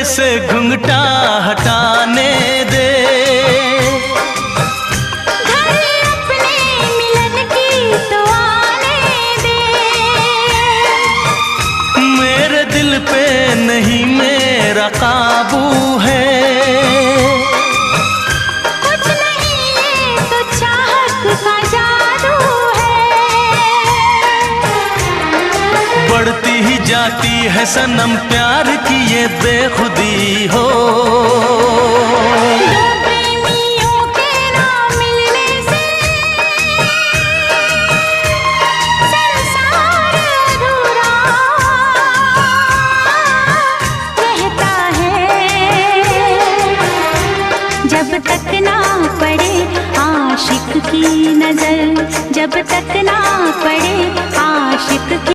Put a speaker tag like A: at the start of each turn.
A: से घुंघटा हटाने दे।
B: घर अपने मिलन की तो आने दे।
A: मेरे दिल पे नहीं मेरा काबू है।
B: कुछ नहीं ये तो चाहत का जादू है।
A: बढ़ती ही जाती है सनम प्यार की ये बेखुदी हो।
B: दो प्रेमियों के ना मिलने से संसार अधूरा रहता है। जब तक ना पड़े आशिक की नजर, जब तक ना